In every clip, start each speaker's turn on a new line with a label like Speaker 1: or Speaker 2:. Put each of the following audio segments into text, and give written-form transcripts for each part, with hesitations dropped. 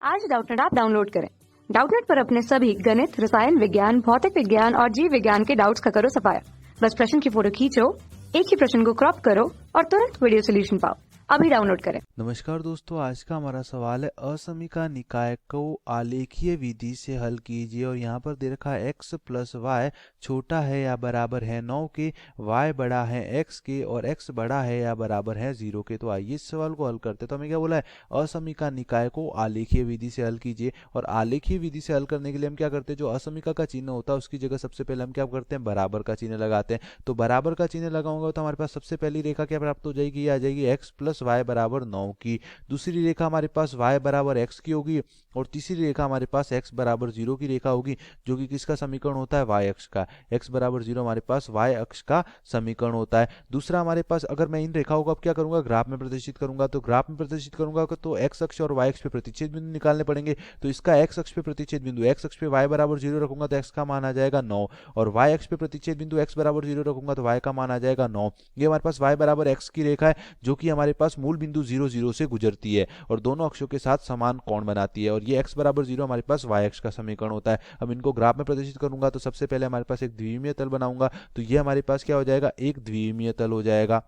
Speaker 1: आज Doubtnut app download करें। Doubtnut पर अपने सभी गणित, रसायन विज्ञान, भौतिक विज्ञान और जीव विज्ञान के डाउट्स का करो सफाया। बस प्रश्न की फोटो खींचो, एक ही प्रश्न को क्रॉप करो और तुरंत वीडियो सोल्यूशन पाओ। अभी डाउनलोड करें।
Speaker 2: नमस्कार दोस्तों, आज का हमारा सवाल है असमीका निकाय को आलेखीय विधि से हल कीजिए। और यहाँ पर दे रखा है x प्लस वाई छोटा है या बराबर है 9 के, y बड़ा है x के और x बड़ा है या बराबर है 0 के। तो आइए इस सवाल को हल करते हैं। तो हमें क्या बोला है, असमीका निकाय को आलेखीय विधि से हल कीजिए। और आलेखीय विधि से हल करने के लिए हम क्या करते हैं, जो असमीका का चिन्ह होता है उसकी जगह सबसे पहले हम क्या करते हैं, बराबर का चिन्ह लगाते हैं। तो बराबर का चिन्ह लगाऊंगा तो हमारे पास सबसे पहली रेखा क्या प्राप्त हो जाएगी, ये आ जाएगी x प्लस वाई बराबर 9 की। दूसरी रेखा हमारे पास y बराबर x की होगी और तीसरी रेखा हमारे पास x बराबर 0 की रेखा होगी, जो कि किसका समीकरण होता है, y अक्ष का। x बराबर 0 हमारे पास y अक्ष का समीकरण होता है। दूसरा हमारे पास, अगर मैं इन रेखाओं को अब क्या करूंगा, ग्राफ में प्रदर्शित करूंगा। तो ग्राफ में प्रदर्शित करूंगा तो x अक्ष और y अक्ष पे प्रतिच्छेद बिंदु निकालने पड़ेंगे। तो इसका x अक्ष पे प्रतिच्छेद बिंदु, x अक्ष पे y बराबर 0 रखूंगा तो x का मान आ जाएगा 9, और y अक्ष पे प्रतिच्छेद बिंदु x बराबर 0 रखूंगा तो y का मान आ जाएगा 9। ये हमारे पास y बराबर x की रेखा है, जो कि हमारे पास मूल बिंदु 0 0 से गुजरती है और दोनों अक्षों के साथ समान कोण बनाती है। और ये x बराबर 0 हमारे पास y अक्ष का समीकरण होता है। अब इनको ग्राफ में प्रदर्शित करूंगा तो सबसे पहले हमारे पास एक द्विविमीय तल बनाऊंगा। तो ये हमारे पास क्या हो जाएगा, एक द्विविमीय तल हो जाएगा।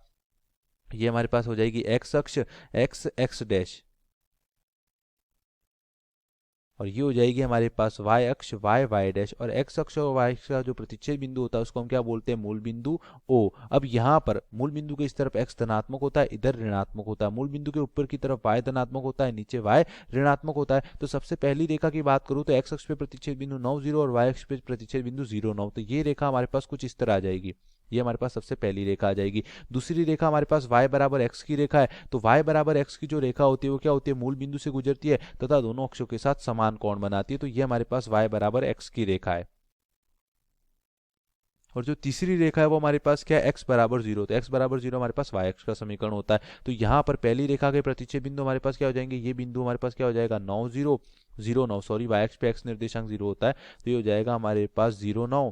Speaker 2: ये हमारे पास हो जाएगी x अक्ष x x डैश, और ये हो जाएगी हमारे पास y अक्ष y y डैश, और x अक्ष और y अक्ष का जो प्रतिच्छेद बिंदु होता है उसको हम क्या बोलते हैं, मूल बिंदु O। अब यहाँ पर मूल बिंदु के इस तरफ x धनात्मक होता है, इधर ऋणात्मक होता है। मूल बिंदु के ऊपर की तरफ y धनात्मक होता है, नीचे y ऋणात्मक होता है। तो सबसे पहली रेखा की बात करूँ तो x अक्ष पे प्रतिच्छेद बिंदु 9 0 और y अक्ष पे प्रतिच्छेद बिंदु 0 9। तो ये रेखा हमारे पास कुछ इस तरह आ जाएगी। ये हमारे पास सबसे पहली रेखा आ जाएगी। दूसरी रेखा हमारे पास y बराबर x की रेखा है। तो y बराबर x की जो रेखा होती है वो क्या होती है, मूल बिंदु से गुजरती है तथा दोनों अक्षों के साथ समान कोण बनाती है। तो ये हमारे पास y बराबर x की रेखा है। और जो तीसरी रेखा है वो हमारे पास क्या है, x बराबर 0। तो x बराबर 0 हमारे पास y अक्ष का समीकरण होता है। तो यहाँ पर पहली रेखा के प्रतिच्छेद बिंदु हमारे पास क्या हो जाएंगे, ये बिंदु हमारे पास क्या हो जाएगा, 9 0 0 9, सॉरी y अक्ष पे x निर्देशांक 0 होता है। तो ये हो जाएगा हमारे पास 0 9,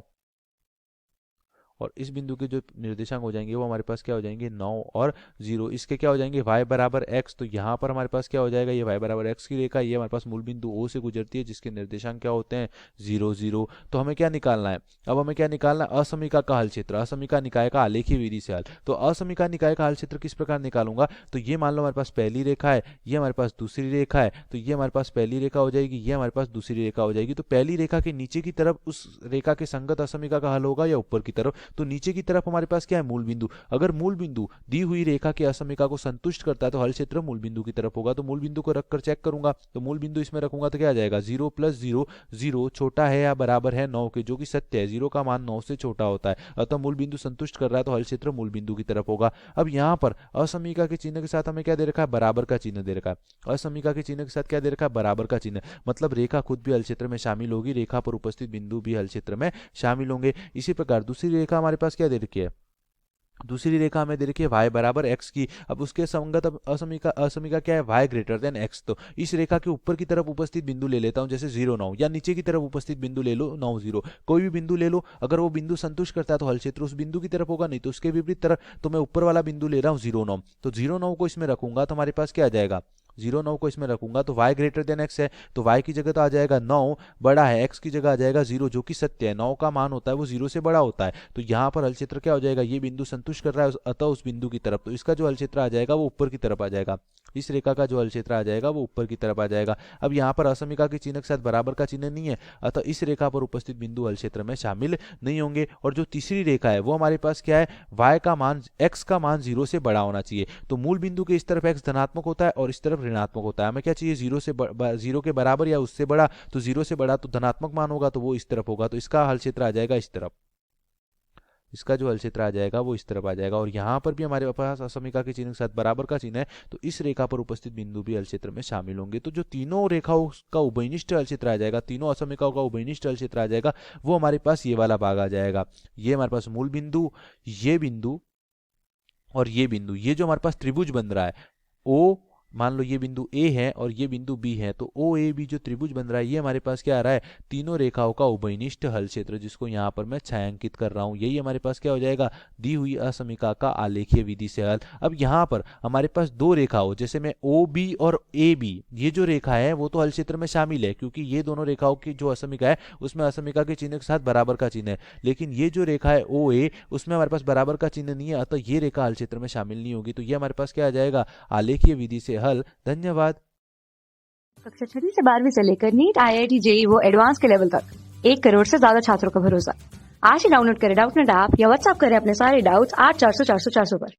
Speaker 2: और इस बिंदु के जो निर्देशांक हो जाएंगे वो हमारे पास क्या हो जाएंगे, 9 और 0। इसके क्या हो जाएंगे, y बराबर x। तो यहाँ पर हमारे पास क्या हो जाएगा, ये y बराबर x की रेखा, ये हमारे पास मूल बिंदु O से गुजरती है जिसके निर्देशांक क्या होते हैं, 0 0। तो हमें क्या निकालना है, अब हमें क्या निकालना है, असमीका का हल क्षेत्र, असमीका निकाय का आलेखीय विधि से हल। तो असमीका निकाय का हल क्षेत्र किस प्रकार निकालूंगा, तो ये मान लो हमारे पास पहली रेखा है, ये हमारे पास दूसरी रेखा है। तो ये हमारे पास पहली रेखा हो जाएगी, ये हमारे पास दूसरी रेखा हो जाएगी। तो पहली रेखा के नीचे की तरफ उस रेखा के संगत असमीका का हल होगा या ऊपर की तरफ, तो नीचे की तरफ हमारे पास क्या है, मूल बिंदु। अगर मूल बिंदु दी हुई रेखा के असमीका को संतुष्ट करता है तो हल क्षेत्र मूल बिंदु की तरफ होगा। तो मूल बिंदु को रखकर चेक करूंगा, तो मूल बिंदु इसमें रखूंगा तो क्या आ जाएगा, 0 प्लस 0 0 छोटा है या बराबर है 9 के, जो कि सत्य है। 0 का मान 9 से छोटा होता है, अतः मूल बिंदु संतुष्ट कर रहा है तो हल क्षेत्र मूल बिंदु की तरफ होगा। अब यहाँ पर असमीका के चिन्ह के साथ हमें क्या दे रखा है, बराबर का चिन्ह दे रखा है। असमीका के चिन्ह के साथ क्या दे रखा है, बराबर का चिन्ह, मतलब रेखा खुद भी हल क्षेत्र में शामिल होगी, रेखा पर उपस्थित बिंदु भी हल क्षेत्र में शामिल होंगे। इसी प्रकार दूसरी रेखा हमारे पास क्या दे रखी है, दूसरी रेखा हमें दे रखी है y बराबर x की। अब उसके संगत अब असमीका असमीका क्या है, y ग्रेटर देन x। तो इस रेखा के ऊपर की तरफ उपस्थित बिंदु ले लेता हूं, जैसे 0 9, या नीचे की तरफ उपस्थित बिंदु ले लो 9 0, कोई भी बिंदु ले लो। अगर वो बिंदु संतुष्ट करता है तो हल क्षेत्र उस बिंदु की तरफ होगा, नहीं तो उसके विपरीत तरफ। तो मैं ऊपर वाला बिंदु ले रहा हूँ 0 9, तो 0 9 को इसमें रखूंगा तो हमारे पास क्या आ जाएगा, 0 9 को इसमें रखूंगा तो y ग्रेटर देन x है। तो y की जगह तो आ जाएगा 9, बड़ा है, x की जगह आ जाएगा 0, जो कि सत्य है। 9 का मान होता है वो 0 से बड़ा होता है। तो यहाँ पर हल क्षेत्र क्या हो जाएगा, ये बिंदु संतुष्ट कर रहा है अतः उस बिंदु की तरफ, तो इसका जो हल क्षेत्र आ जाएगा वो ऊपर की तरफ आ जाएगा। इस रेखा का जो हल क्षेत्र आ जाएगा वो ऊपर की तरफ आ जाएगा। अब यहाँ पर असमीका के चिन्ह के साथ बराबर का चिन्ह नहीं है, अतः इस रेखा पर उपस्थित बिंदु हल क्षेत्र में शामिल नहीं होंगे। और जो तीसरी रेखा है वो हमारे पास क्या है, y का मान x का मान 0 से बड़ा होना चाहिए। तो मूल बिंदु के इस तरफ x धनात्मक होता है और इस तरफ ऋणात्मक होता है। हमें क्या चाहिए, 0 के बराबर या उससे बड़ा। तो 0 से बड़ा तो धनात्मक मान होगा, तो वो इस तरफ होगा, तो इसका हल क्षेत्र आ जाएगा इस तरफ। इसका जो हल क्षेत्र आ जाएगा वो इस तरफ आ जाएगा। और यहाँ पर भी हमारे पास असमीका के चिन्ह के साथ बराबर का चिन्ह है, तो इस रेखा पर उपस्थित बिंदु भी हल क्षेत्र में शामिल होंगे। तो जो तीनों रेखाओं का उभयनिष्ठ हल क्षेत्र आ जाएगा, तीनों असमीकाओं का उभयनिष्ठ हल क्षेत्र आ जाएगा, वो हमारे पास ये वाला भाग आ जाएगा। ये हमारे पास मूल बिंदु, ये बिंदु और ये बिंदु, ये जो हमारे पास त्रिभुज बन रहा है O मान लो ये बिंदु ए है और ये बिंदु बी है, तो ओ ए बी जो त्रिभुज बन रहा है ये हमारे पास क्या आ रहा है, तीनों रेखाओं का उभयनिष्ठ हल क्षेत्र, जिसको यहाँ पर मैं छायांकित कर रहा हूँ। यही हमारे पास क्या हो जाएगा, दी हुई असमीका का आलेखीय विधि से हल। अब यहाँ पर हमारे पास दो रेखाओं, जैसे मैं ओ बी और ए बी, ये जो रेखा है वो तो हल क्षेत्र में शामिल है, क्योंकि ये दोनों रेखाओं की जो असमीका है उसमें असमीका के चिन्ह के साथ बराबर का चिन्ह है। लेकिन ये जो रेखा है ओ ए, उसमें हमारे पास बराबर का चिन्ह नहीं है, अतः ये रेखा हल क्षेत्र में शामिल नहीं होगी। तो ये हमारे पास क्या आ जाएगा, आलेखीय विधि से हल। धन्यवाद।
Speaker 1: कक्षा 6वीं से 12वीं से लेकर नीट, IIT, JEE वो एडवांस के लेवल तक 1 करोड़ से ज्यादा छात्रों का भरोसा। आज ही डाउनलोड करें डाउटनेट ऐप या व्हाट्सएप करें अपने सारे डाउट्स 8400 400 400 पर।